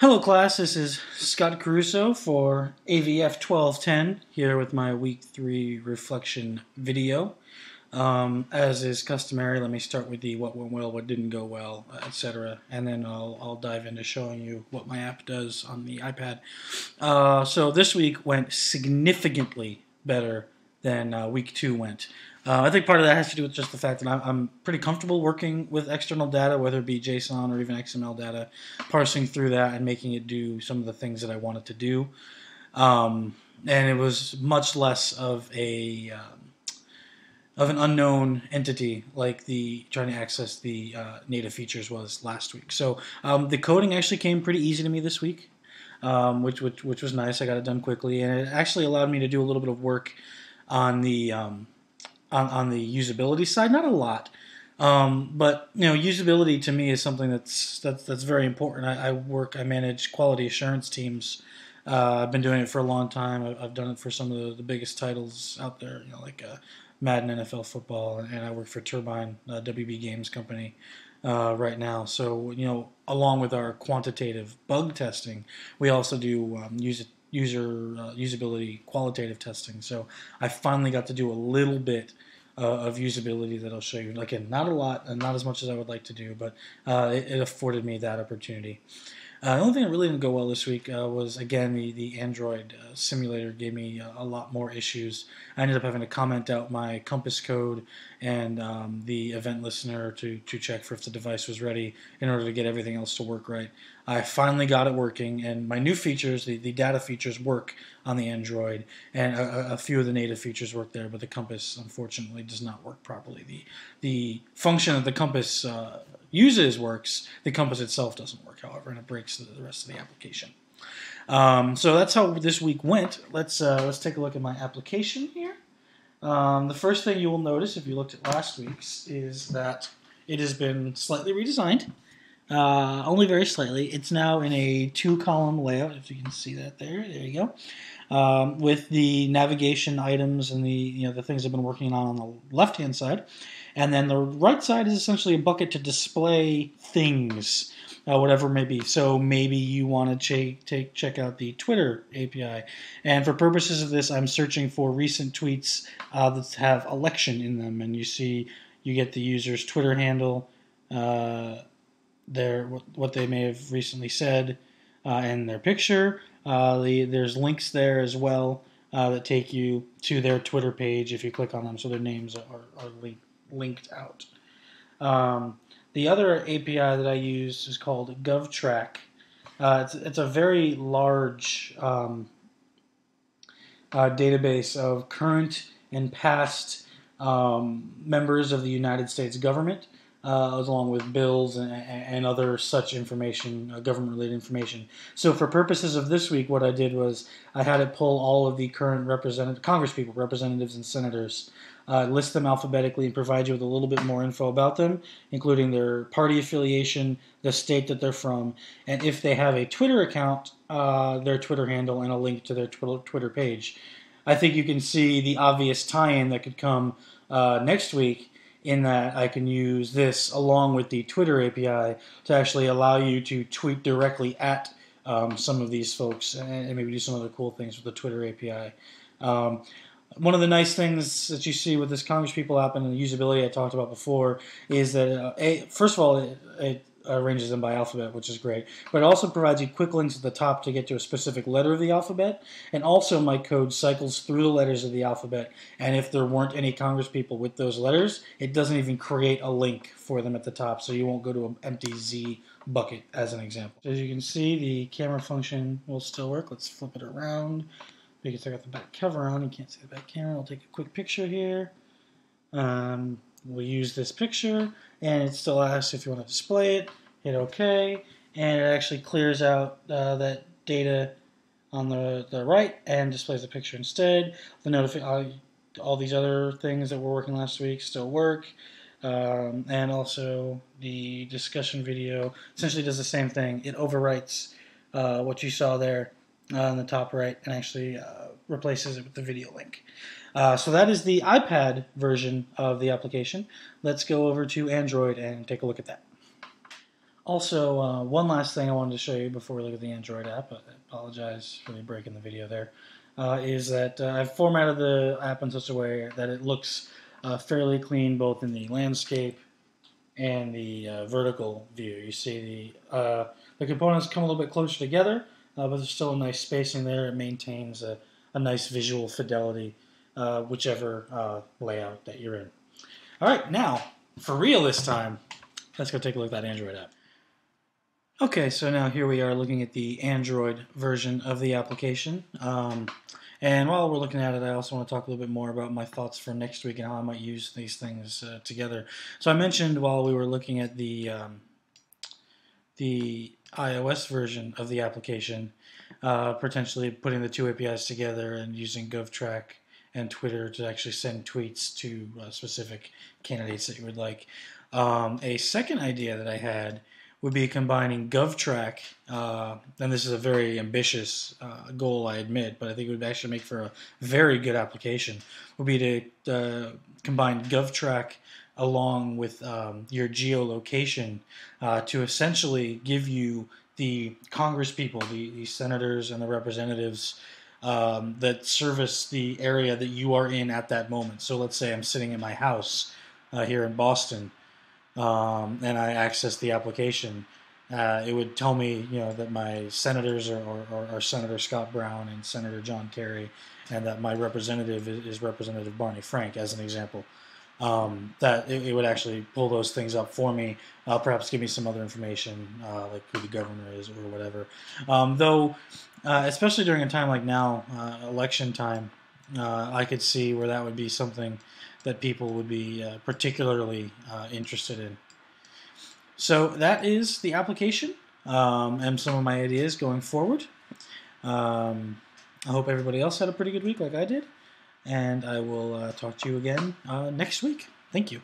Hello class, this is Scott Caruso for AVF 1210 here with my week 3 reflection video. As is customary, let me start with the what went well, what didn't go well, etc. And then I'll dive into showing you what my app does on the iPad. So this week went significantly better than week 2 went. I think part of that has to do with just the fact that I'm pretty comfortable working with external data, whether it be JSON or even XML data, parsing through that and making it do some of the things that I want it to do. And it was much less of an unknown entity like the trying to access the native features was last week. So the coding actually came pretty easy to me this week, which was nice. I got it done quickly, and it actually allowed me to do a little bit of work on the on the usability side. Not a lot, but usability to me is something that's very important. I manage quality assurance teams. I've been doing it for a long time. I've done it for some of the biggest titles out there, like Madden, NFL football, and I work for Turbine, WB Games company right now. So along with our quantitative bug testing, we also do usability qualitative testing. So I finally got to do a little bit of usability that I'll show you. Again, not a lot and not as much as I would like to do, but it afforded me that opportunity. The only thing that really didn't go well this week was, again, the Android simulator gave me a lot more issues. I ended up having to comment out my Compass code and the event listener to check for if the device was ready in order to get everything else to work right. I finally got it working, and my new features, the data features, work on the Android, and a few of the native features work there, but the Compass, unfortunately, does not work properly. The function that the Compass uses works. The Compass itself doesn't work, however, and it breaks the rest of the application. So that's how this week went. Let's take a look at my application here. The first thing you will notice if you looked at last week's is that it has been slightly redesigned, only very slightly. It's now in a 2-column layout, if you can see that there. There you go. With the navigation items and the things I've been working on the left-hand side. And then the right side is essentially a bucket to display things, whatever it may be. So maybe you want to check out the Twitter API. And for purposes of this, I'm searching for recent tweets that have election in them. And you get the user's Twitter handle, what they may have recently said, and their picture. There's links there as well that take you to their Twitter page if you click on them. So their names are linked out. The other API that I use is called GovTrack. It's a very large database of current and past members of the United States government, along with bills and other such information, government-related information. So for purposes of this week, what I did was I had it pull all of the current congresspeople, representatives, and senators, list them alphabetically, and provide you with a little bit more info about them, including their party affiliation, the state that they're from, and if they have a Twitter account, their Twitter handle, and a link to their Twitter page. I think you can see the obvious tie-in that could come next week, in that I can use this along with the Twitter API to actually allow you to tweet directly at some of these folks and maybe do some other cool things with the Twitter API. One of the nice things that you see with this Congresspeople app and the usability I talked about before is that, first of all, it arranges them by alphabet, which is great, but it also provides you quick links at the top to get to a specific letter of the alphabet, and also my code cycles through the letters of the alphabet, and if there weren't any Congresspeople with those letters, it doesn't even create a link for them at the top, so you won't go to an empty Z bucket, as an example. As you can see, the camera function will still work. Let's flip it around. Because I got the back cover on, you can't see the back camera. I'll take a quick picture here. We'll use this picture, and it still asks if you want to display it. Hit OK, and it actually clears out that data on the right and displays the picture instead. All these other things that were working last week still work, and also the discussion video essentially does the same thing. It overwrites what you saw there on the top right and actually replaces it with the video link. So that is the iPad version of the application. Let's go over to Android and take a look at that. Also, one last thing I wanted to show you before we look at the Android app, I apologize for the break in the video there, is that I've formatted the app in such a way that it looks fairly clean both in the landscape and the vertical view. You see the components come a little bit closer together, but there's still a nice spacing there. It maintains a nice visual fidelity, whichever layout that you're in. All right, now, for real this time, let's go take a look at that Android app. Okay, so now here we are looking at the Android version of the application. And while we're looking at it, I also want to talk a little bit more about my thoughts for next week and how I might use these things together. So I mentioned while we were looking at the iOS version of the application, potentially putting the two APIs together and using GovTrack and Twitter to actually send tweets to specific candidates that you would like. A second idea that I had would be combining GovTrack, and this is a very ambitious goal, I admit, but I think it would actually make for a very good application, would be to combine GovTrack along with your geolocation to essentially give you the Congress people, the senators and the representatives that service the area that you are in at that moment. So let's say I'm sitting in my house here in Boston, and I access the application, it would tell me, that my senators are Senator Scott Brown and Senator John Kerry, and that my representative is Representative Barney Frank, as an example. That it would actually pull those things up for me, perhaps give me some other information, like who the governor is or whatever. Though, especially during a time like now, election time, I could see where that would be something that people would be particularly interested in. So that is the application and some of my ideas going forward. I hope everybody else had a pretty good week like I did, and I will talk to you again next week. Thank you.